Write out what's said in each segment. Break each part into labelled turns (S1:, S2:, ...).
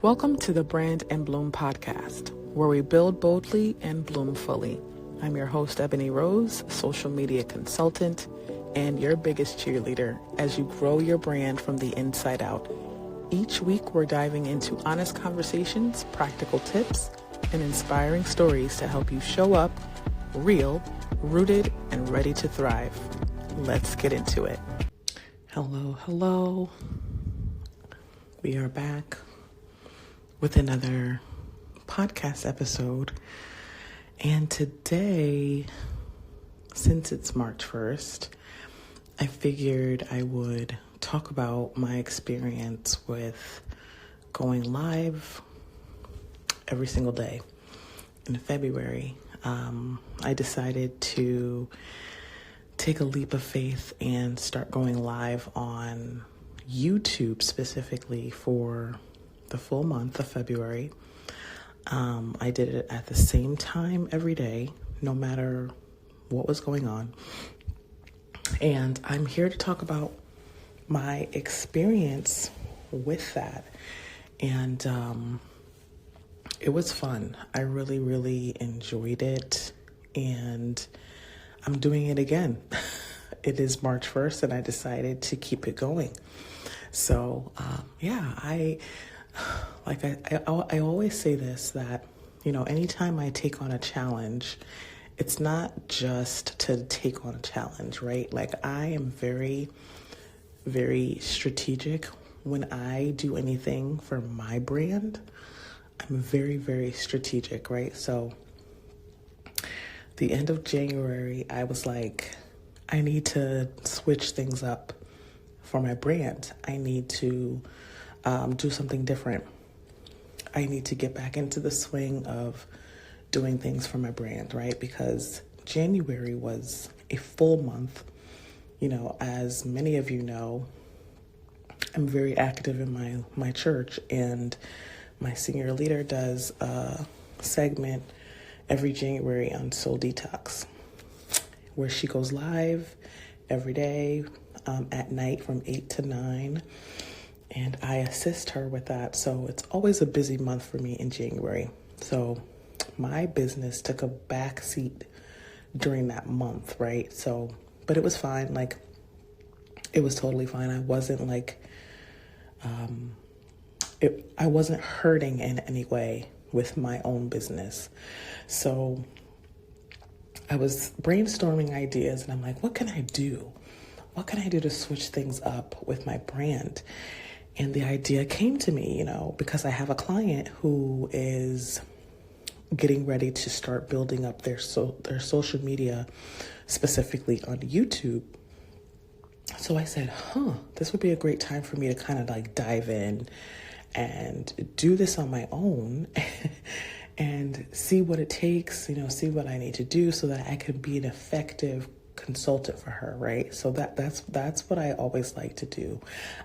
S1: Welcome to the Brand and Bloom podcast, where we build boldly and bloom fully. I'm your host, Ebony Rose, social media consultant, and your biggest cheerleader as you grow your brand from the inside out. Each week, we're diving into honest conversations, practical tips, and inspiring stories to help you show up real, rooted, and ready to thrive. Let's get into it. Hello. We are back with another podcast episode. And today, since it's March 1st, I figured I would talk about my experience with going live every single day. In February, I decided to take a leap of faith and start going live on YouTube specifically for the full month of February. I did it at the same time every day, no matter what was going on. And I'm here to talk about my experience with that. And it was fun. I really enjoyed it. And I'm doing it again. It is March 1st and I decided to keep it going. So, I always say this, that, anytime I take on a challenge, it's not just to take on a challenge, right? Like, I am very, very strategic when I do anything for my brand. I'm very, very strategic, right? So the end of January, I was like, I need to switch things up for my brand. I need to do something different. I need to get back into the swing of doing things for my brand, right? Because January was a full month. As many of you know, I'm very active in my church, and my senior leader does a segment every January on Soul Detox, where she goes live every day at night from 8 to 9. And I assist her with that. So it's always a busy month for me in January. So my business took a back seat during that month, right? So, but it was fine. Like, it was totally fine. I wasn't I wasn't hurting in any way with my own business. So I was brainstorming ideas and I'm like, what can I do? What can I do to switch things up with my brand? And the idea came to me, because I have a client who is getting ready to start building up their social media, specifically on YouTube. So I said, this would be a great time for me to kind of like dive in and do this on my own and see what it takes, see what I need to do so that I can be an effective consultant for her, right? So that's what I always like to do.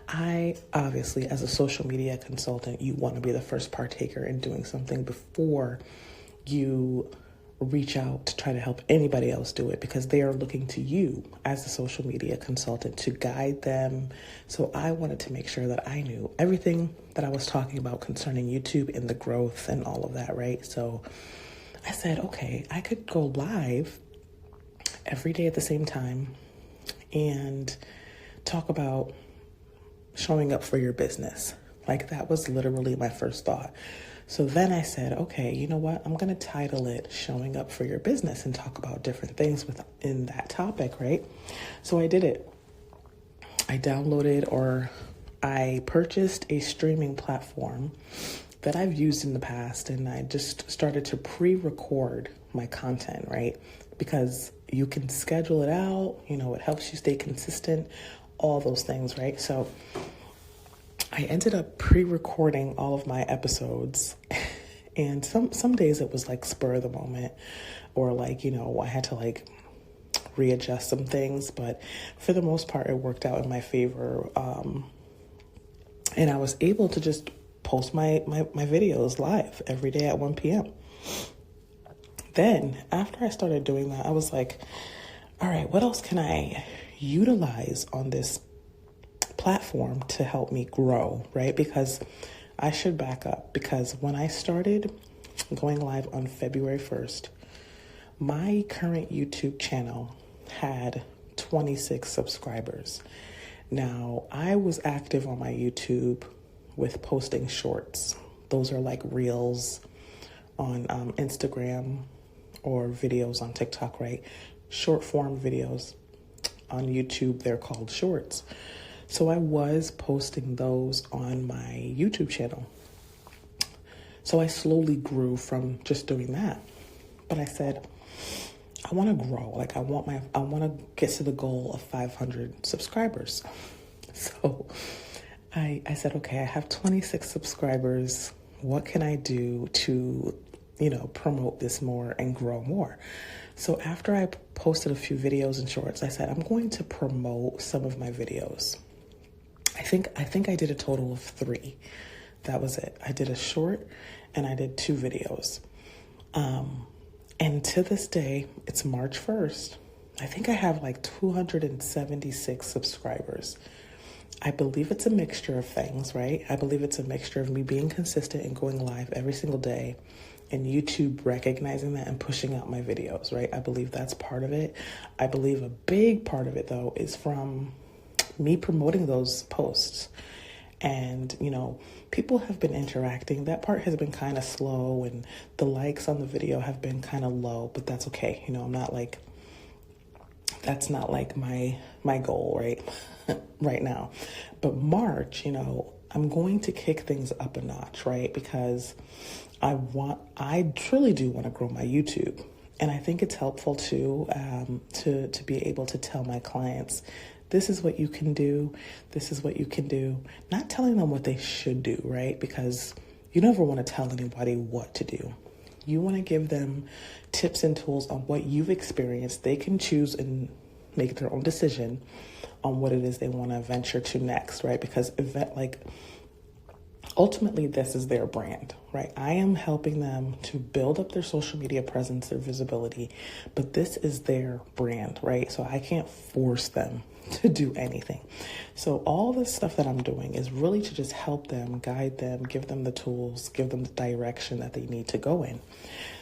S1: I obviously, as a social media consultant, you want to be the first partaker in doing something before you reach out to try to help anybody else do it, because they are looking to you as a social media consultant to guide them. So I wanted to make sure that I knew everything that I was talking about concerning YouTube and the growth and all of that, right? So I said, okay, I could go live every day at the same time and talk about showing up for your business. Like, that was literally my first thought. So then I said, okay, you know what? I'm going to title it Showing Up for Your Business and talk about different things within that topic, right? So I did it. I purchased a streaming platform that I've used in the past, and I just started to pre-record my content, right? Because you can schedule it out, it helps you stay consistent, all those things, right? So I ended up pre-recording all of my episodes, and some days it was like spur of the moment, or like, I had to like readjust some things, but for the most part, it worked out in my favor. And I was able to just post my videos live every day at 1 p.m. Then after I started doing that, I was like, all right, what else can I utilize on this platform to help me grow, right? Because I should back up because when I started going live on February 1st, my current YouTube channel had 26 subscribers. Now, I was active on my YouTube with posting shorts. Those are like reels on Instagram or videos on TikTok, right? Short form videos on YouTube, they're called shorts. So I was posting those on my YouTube channel. So I slowly grew from just doing that. But I said, I want to grow. Like I want to get to the goal of 500 subscribers. So I said, okay, I have 26 subscribers. What can I do to, promote this more and grow more? So after I posted a few videos and shorts, I said, I'm going to promote some of my videos. I think I did a total of 3. That was it. I did a short and I did 2 videos. And to this day, it's March 1st. I think I have like 276 subscribers. I believe it's a mixture of things, right? I believe it's a mixture of me being consistent and going live every single day and YouTube recognizing that and pushing out my videos, right? I believe that's part of it. I believe a big part of it, though, is from me promoting those posts. And, people have been interacting. That part has been kind of slow and the likes on the video have been kind of low, but that's okay. I'm not like, that's not like my goal, right? Right now. But March, I'm going to kick things up a notch, right? Because I truly do want to grow my YouTube. And I think it's helpful too, to be able to tell my clients, this is what you can do. This is what you can do. Not telling them what they should do, right? Because you never want to tell anybody what to do. You want to give them tips and tools on what you've experienced. They can choose and make their own decision on what it is they want to venture to next, right? Because ultimately, this is their brand, right? I am helping them to build up their social media presence, their visibility, but this is their brand, right? So I can't force them to do anything. So all this stuff that I'm doing is really to just help them, guide them, give them the tools, give them the direction that they need to go in.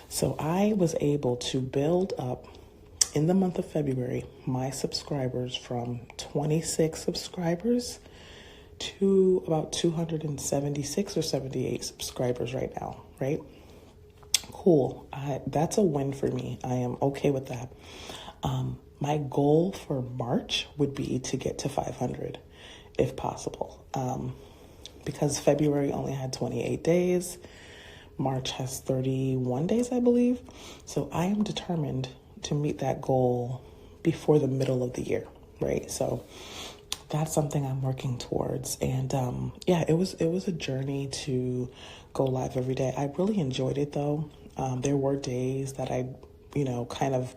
S1: So I was able to build up in the month of February, my subscribers from 26 subscribers to about 276 or 78 subscribers right now, right? Cool. That's a win for me. I am okay with that. My goal for March would be to get to 500 if possible. Because February only had 28 days. March has 31 days, I believe. So I am determined to meet that goal before the middle of the year, right? So that's something I'm working towards. And it was a journey to go live every day. I really enjoyed it though. There were days that I, kind of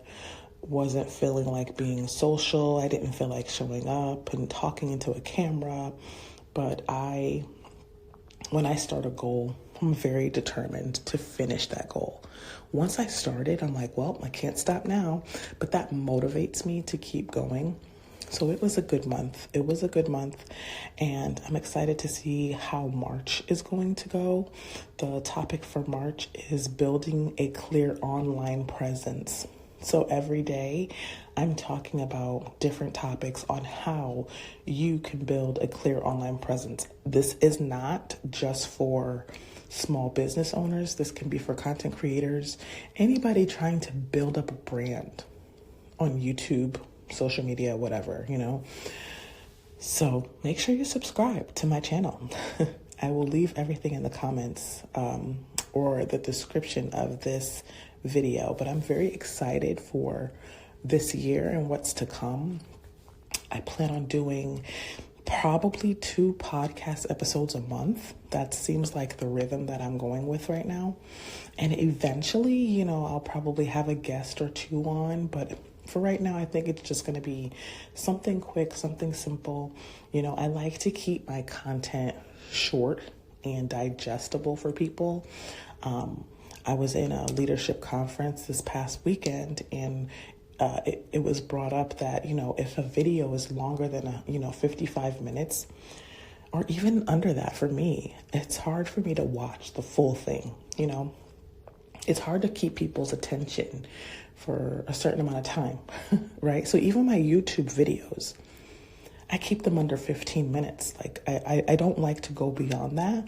S1: wasn't feeling like being social. I didn't feel like showing up and talking into a camera. But when I start a goal, I'm very determined to finish that goal. Once I started, I'm like, well, I can't stop now. But that motivates me to keep going. So it was a good month. And I'm excited to see how March is going to go. The topic for March is building a clear online presence. So every day I'm talking about different topics on how you can build a clear online presence. This is not just for small business owners. This can be for content creators, anybody trying to build up a brand on YouTube, social media, whatever, So make sure you subscribe to my channel. I will leave everything in the comments or the description of this video, but I'm very excited for this year and what's to come. I plan on doing probably 2 podcast episodes a month. That seems like the rhythm that I'm going with right now. And eventually, I'll probably have a guest or 2 on, but for right now, I think it's just going to be something quick, something simple. I like to keep my content short and digestible for people. I was in a leadership conference this past weekend, and it was brought up that, if a video is longer than 55 minutes, or even under that for me. It's hard for me to watch the full thing, It's hard to keep people's attention for a certain amount of time, right? So even my YouTube videos, I keep them under 15 minutes. Like I don't like to go beyond that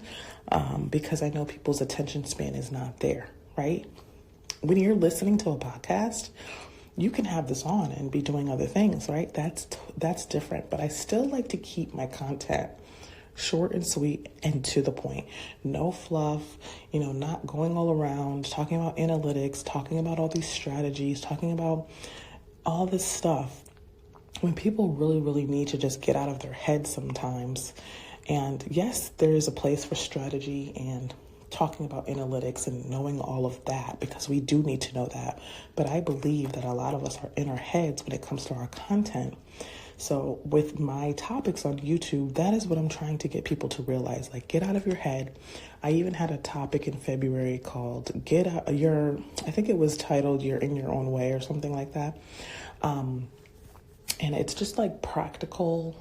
S1: because I know people's attention span is not there, right? When you're listening to a podcast, you can have this on and be doing other things, right? That's different. But I still like to keep my content short and sweet and to the point. No fluff, not going all around, talking about analytics, talking about all these strategies, talking about all this stuff. When people really, really need to just get out of their head sometimes. And yes, there is a place for strategy and talking about analytics and knowing all of that, because we do need to know that. But I believe that a lot of us are in our heads when it comes to our content. So with my topics on YouTube, that is what I'm trying to get people to realize, like, get out of your head. I even had a topic in February called I think it was titled You're in Your Own Way or something like that. And it's just like practical,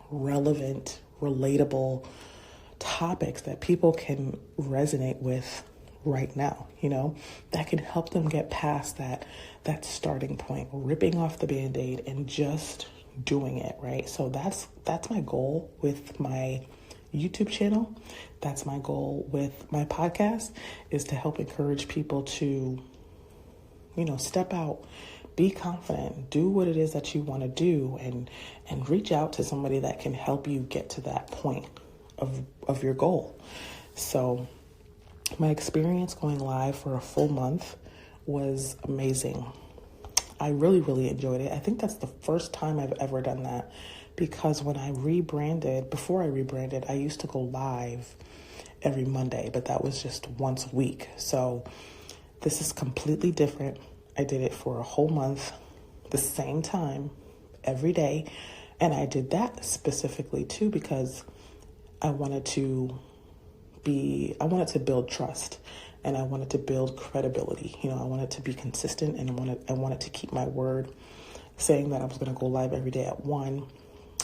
S1: relevant, relatable topics that people can resonate with right now, that can help them get past that starting point, ripping off the Band-Aid and just doing it, right? So that's my goal with my YouTube channel. That's my goal with my podcast, is to help encourage people to, step out, be confident, do what it is that you want to do, and reach out to somebody that can help you get to that point of your goal. So my experience going live for a full month was amazing. I really, really enjoyed it. I think that's the first time I've ever done that, because before I rebranded, I used to go live every Monday, but that was just once a week. So this is completely different. I did it for a whole month, the same time, every day. And I did that specifically too, because I wanted to build trust, and I wanted to build credibility. I wanted to be consistent, and I wanted to keep my word, saying that I was going to go live every day at 1,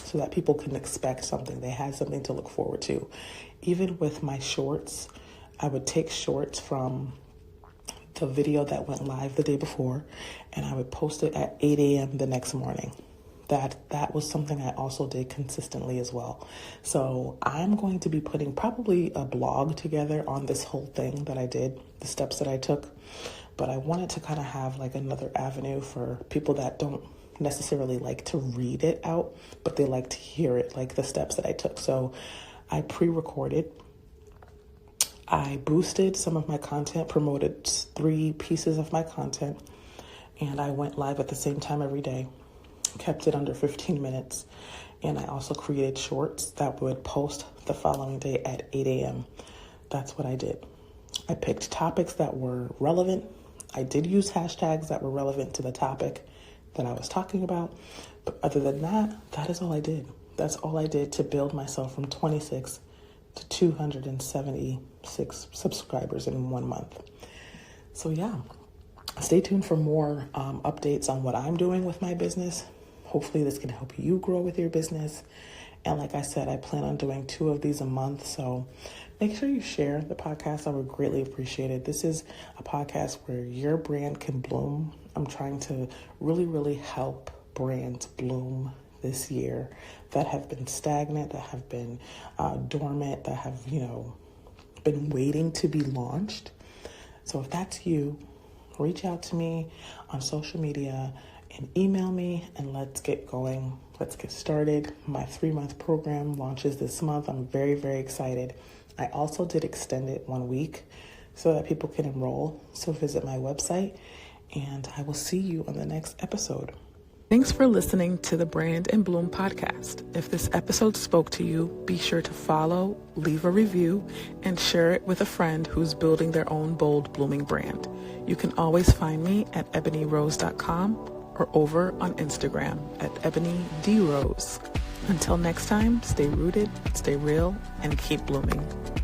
S1: so that people can expect something. They had something to look forward to. Even with my shorts, I would take shorts from the video that went live the day before, and I would post it at 8 a.m. the next morning. That was something I also did consistently as well. So I'm going to be putting probably a blog together on this whole thing that I did, the steps that I took. But I wanted to kind of have like another avenue for people that don't necessarily like to read it out, but they like to hear it, like the steps that I took. So I pre-recorded. I boosted some of my content, promoted 3 pieces of my content, and I went live at the same time every day. Kept it under 15 minutes. And I also created shorts that would post the following day at 8 a.m. That's what I did. I picked topics that were relevant. I did use hashtags that were relevant to the topic that I was talking about. But other than that, that is all I did. That's all I did to build myself from 26 to 276 subscribers in 1 month. So yeah, stay tuned for more updates on what I'm doing with my business. Hopefully this can help you grow with your business. And like I said, I plan on doing 2 of these a month. So make sure you share the podcast. I would greatly appreciate it. This is a podcast where your brand can bloom. I'm trying to really, really help brands bloom this year that have been stagnant, that have been dormant, that have, been waiting to be launched. So if that's you, reach out to me on social media and email me, and let's get going. Let's get started. My 3-month program launches this month. I'm very, very excited. I also did extend it 1 week so that people can enroll. So visit my website, and I will see you on the next episode. Thanks for listening to the Brand and Bloom podcast. If this episode spoke to you, be sure to follow, leave a review, and share it with a friend who's building their own bold, blooming brand. You can always find me at ebonyrose.com or over on Instagram at ebonydrose. Until next time, stay rooted, stay real, and keep blooming.